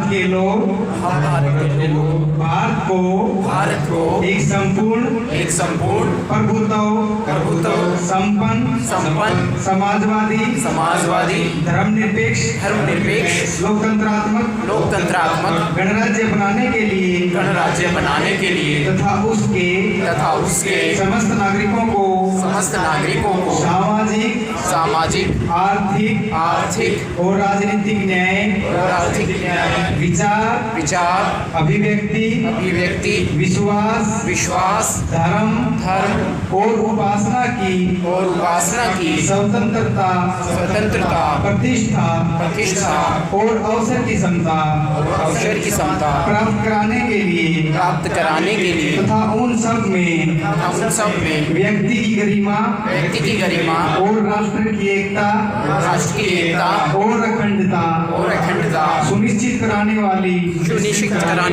भारत के लोग भारत को एक संपूर्ण प्रभुत्व संपन्न समाजवादी धर्मनिरपेक्ष लोकतंत्रात्मक गणराज्य बनाने के लिए तथा उसके समस्त नागरिकों को सामाजिक आर्थिक और राजनीतिक न्याय विचार अभिव्यक्ति विश्वास धर्म और उपासना की स्वतंत्रता प्रतिष्ठा और अवसर की क्षमता प्राप्त कराने के लिए तथा उन सब में व्यक्ति की गरिमा और राष्ट्र की एकता और अखंडता सुनिश्चित कराने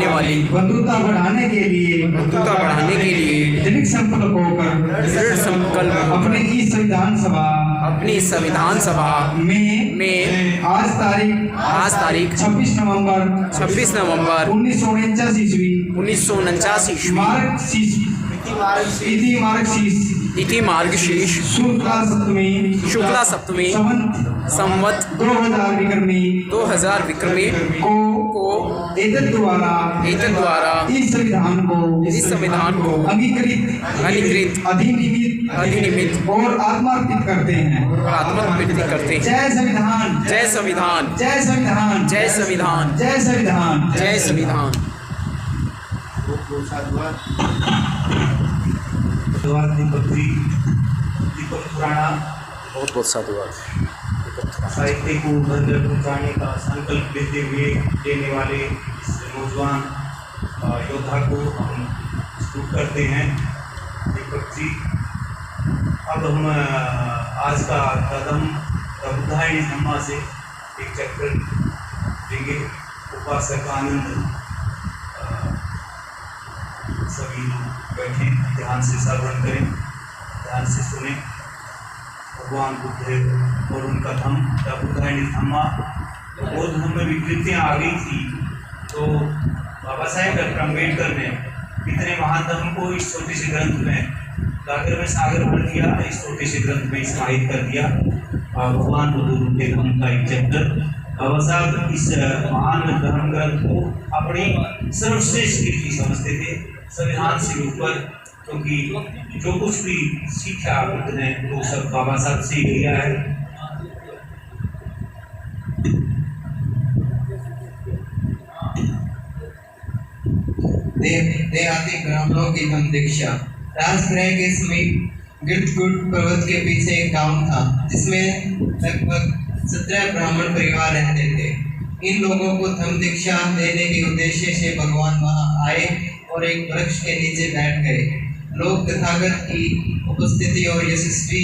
वाली बंधुता बढ़ाने के लिए दृढ़ संकल्प अपनी इस संविधान सभा में आज तारीख 26 नवंबर 1949 इति मार्गशीर्ष शुक्ला सप्तमी संवत 2000 विक्रमी को एतद द्वारा इस संविधान को अंगीकृत अधिनियमित और आत्मार्पित करते हैं। जय संविधान। दीपक खुराना बहुत साधुवाद। साहित्य को घर घर पहुँचाने का संकल्प लेने वाले इस नौजवान योद्धा को हम सल्यूट करते हैं। दीपक जी, अब हम आज का कदम बुद्धायनी धम्मा से एक चैप्टर देंगे। उपासक आनंद सभी लोग बैठें, ध्यान से श्रवण करें, ध्यान से सुने। भगवान बुद्ध और उनका धम्म बुद्धायनी धम्मा, बौद्ध धर्म में विकृतियाँ आ गई थी, तो बाबा साहेब डॉक्टर अम्बेडकर ने इतने महान धर्म को इस छोटे से ग्रंथ में गागर में सागर भर दिया, इस छोटे से ग्रंथ में समाहित कर दिया। भगवान बुद्ध के धर्म का एक चैप्टर बाबा साहब इस महान धर्म ग्रंथ को अपनी सर्वश्रेष्ठ कृति समझते थे, संविधान से ऊपर, क्योंकि जो कुछ भी सीखा बुद्ध ने वो सब बाबा साहब से लिया है। देहाती ब्राह्मणों की धम्म दीक्षा। राजगृह के समीप गिरधकुट पर्वत के पीछे एक गांव था जिसमें लगभग 17 ब्राह्मण परिवार रहते थे। इन लोगों को धम्म दीक्षा देने के उद्देश्य से भगवान वहां आए और एक वृक्ष के नीचे बैठ गए। लोग तथागत की उपस्थिति और यशस्वी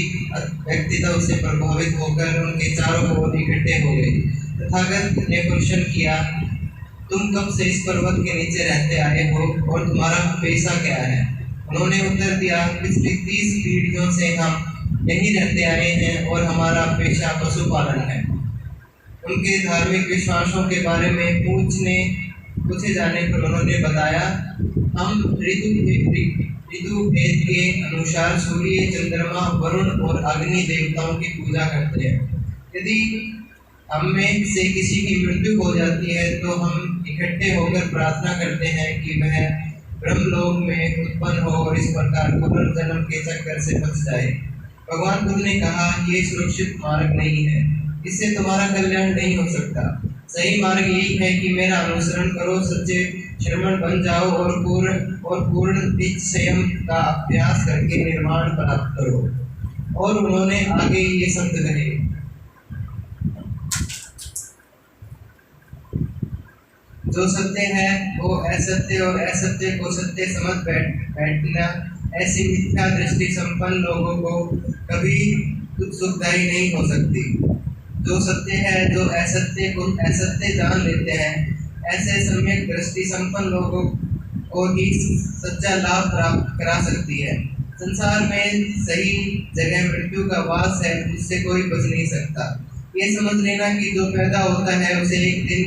व्यक्तित्व से प्रभावित होकर उनके चारों ओर इकट्ठे हो गए। तथागत ने प्रश्न किया, तुम कब से इस पर्वत के नीचे रहते आए हो और तुम्हारा पेशा क्या है? उन्होंने उत्तर दिया, पिछली 30 पीढ़ियों से हम यहीं रहते आए हैं और हमारा पेशा पशुपालन है। उनके धार्मिक विश्वासों के बारे में पूछे जाने पर उन्होंने बताया, हम ऋतु भेद के अनुसार सूर्य, चंद्रमा, वरुण और अग्नि देवताओं की पूजा करते हैं। यदि हम में से किसी की मृत्यु हो जाती है तो हम इकट्ठे होकर प्रार्थना करते हैं कि वह ब्रह्मलोक में उत्पन्न हो और इस प्रकार पुनर्जन्म के चक्कर से बच जाए। भगवान बुद्ध ने कहा, ये सुरक्षित मार्ग नहीं है, इससे तुम्हारा कल्याण नहीं हो सकता। सही मार्ग यही है कि मेरा अनुसरण करो, सच्चे श्रमण बन जाओ और पूर्ण संयम का अभ्यास करके निर्माण प्राप्त करो। और उन्होंने आगे ये शब्द कहे, जो सत्य है वो असत्य और असत्य को सत्य समझ बैठना, ऐसी मिथ्या दृष्टि संपन्न लोगों को कभी सुखदायी नहीं हो सकती। जो सत्य है, जो असत्य को असत्य जान लेते हैं, ऐसे सम्यक दृष्टि संपन्न लोगों को ही सच्चा लाभ प्राप्त करा सकती है। संसार में सही जगह मृत्यु का वास है, जिससे कोई बच नहीं सकता। ये समझ लेना कि जो पैदा होता है उसे एक दिन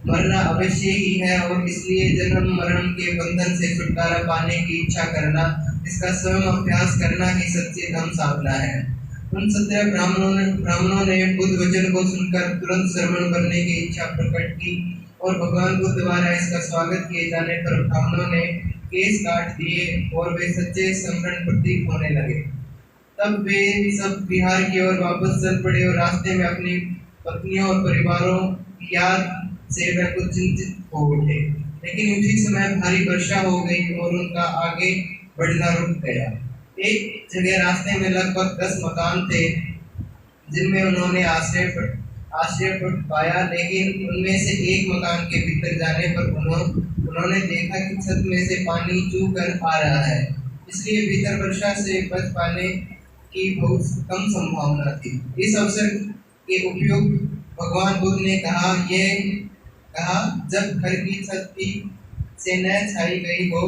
मरना अवश्य ही है और इसलिए जन्म मरण के बंधन से छुटकारा पाने की इच्छा करना, इसका स्वयं अभ्यास करना ही सच्ची धम्म साधना है। उन 17 ब्राह्मणों ने बुद्ध वचन को सुनकर तुरंत श्रवण करने की इच्छा प्रकट की और भगवान बुद्ध द्वारा इसका स्वागत किए जाने पर ब्राह्मणों ने केस काट दिए और वे सच्चे समरण प्रतीक होने लगे। तब वे सब बिहार की ओर वापस चल पड़े और रास्ते में अपनी पत्नियों और परिवारों की याद से वह कुछ चिंतित हो उठे। लेकिन उसी समय भारी वर्षा हो गई और उनका आगे बढ़ना रुक गया। एक जगह रास्ते में लगभग 10 मकान थे जिनमें उन्होंने आश्रय पाया, लेकिन उनमें से एक मकान के भीतर जाने पर उन्होंने देखा कि छत में से पानी चू कर आ रहा है, इसलिए भीतर वर्षा से बच पाने की बहुत कम संभावना थी। इस अवसर के उपयोग भगवान बुद्ध ने कहा जब घर की छत से न छाई गई हो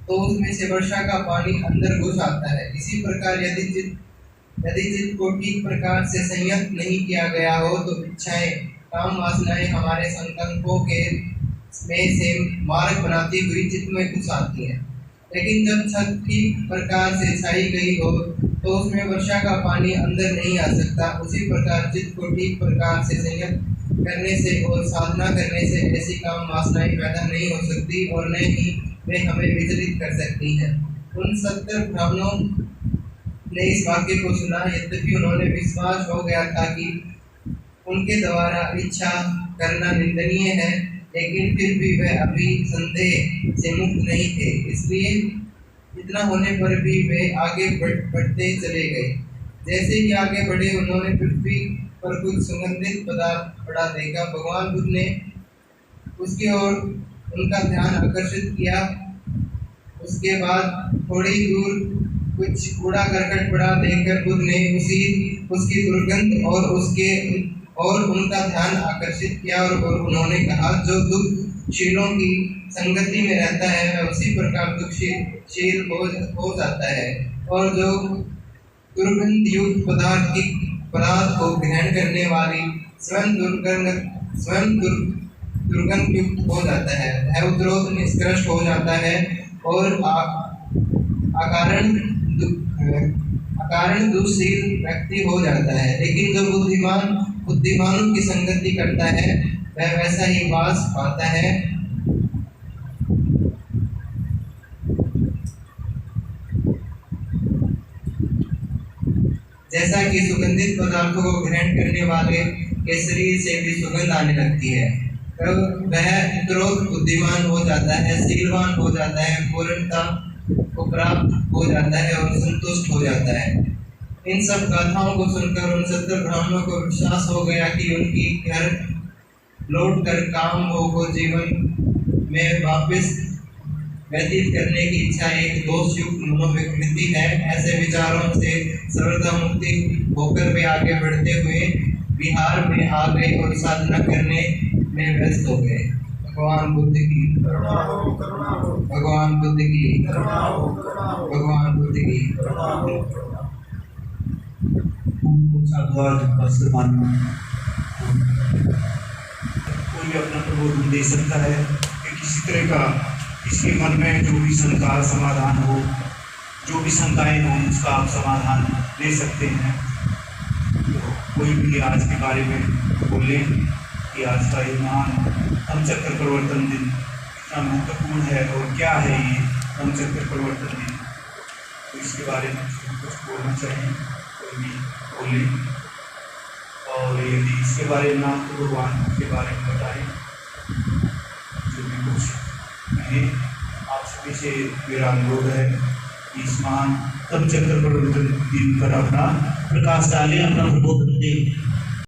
तो उसमें से वर्षा का पानी अंदर घुस आता है। इसी प्रकार यदि चित्त को ठीक प्रकार से संयत नहीं किया गया हो तो इच्छाएं, काम वासनाएं हमारे संकल्पों के में से मार्ग बनाती हुई चित्त में घुस आती हैं। लेकिन जब छत ठीक प्रकार से छाई गई हो तो उसमें वर्षा का पानी अंदर नहीं आ सकता। उसी प्रकार चित्त को ठीक प्रकार से संयत करने से और साधना करने से ऐसी काम वासनाएं पैदा नहीं हो सकती और न ही वे हमें विचलित कर सकती हैं। उन 70 ब्राह्मणों ने इस वाक्य को सुना, यद्यपि उन्होंने विश्वास हो गया था कि उनके द्वारा इच्छा करना निंदनीय है, लेकिन फिर भी वे अभी संदेह से मुक्त नहीं थे। इसलिए इतना होने पर भी वे आगे बढ़ते चले गए। जैसे ही आगे बढ़े उन्होंने पृथ्वी पर कुछ सुगंधित पदार्थ पड़ा देखा। भगवान बुद्ध ने उसकी ओर उनका ध्यान आकर्षित किया। उसके बाद थोड़ी दूर कुछ कूड़ा करकट पड़ा देखकर बुद्ध ने उसकी दुर्गंध और उनका ध्यान आकर्षित किया और उन्होंने कहा, जो दुखशीलों की संगति में रहता है वह उसी प्रकार दुखशील हो जाता है, और जो दुर्गंध युक्त पदार्थ को ग्रहण करने वाली स्वयं दुर्गंध युक्त हो जाता है, वह उत्तरोत्तर निष्कृष्ट हो जाता है और अकारण दुःशील व्यक्ति हो जाता है। लेकिन जो बुद्धिमानों की संगति करता है वह वैसा ही वास पाता है। जैसा कि सुगंधित पदार्थों को ग्रहण करने वाले के शरीर से भी सुगंध आने लगती है, तब वह उत्तरोत्तर बुद्धिमान हो जाता है, शीलवान हो जाता है, पूर्णता को प्राप्त हो जाता है और संतुष्ट हो जाता है। इन सब गाथाओं को सुनकर उन 70 ब्राह्मणों को विश्वास हो गया कि उनकी घर लौट कर काम को जीवन में वापस व्यतीत करने की इच्छा एक दोषयुक्त मनोविकृति है। ऐसे विचारों से सर्वथा मुक्ति होकर वे आगे बढ़ते हुए बिहार में आ गए और साधना करने में व्यस्त हो गए। भगवान बुद्ध की भगवान बुद्ध की भगवान बुद्ध की कोई भी अपना प्रबोधन दे सकता है कि किसी तरह का इसके मन में जो भी शंका समाधान हो, जो भी शंकाएं हो, उसका आप समाधान दे सकते हैं। तो कोई भी आज के बारे में बोले कि आज का ये महान धम्मचक्र प्रवर्तन दिन कितना महत्वपूर्ण है और क्या है ये धम्मचक्र प्रवर्तन दिन, तो इसके बारे में कुछ बोलना चाहिए, कोई भी बोले। और यदि इसके बारे में आपको भगवान के बारे में बताएं, जो भी कुछ कहें, आप सभी से मेरा अनुरोध है कि इस महान धम्मचक्र प्रवर्तन दिन पर अपना प्रकाश डालें, अपना प्रबोधन दें।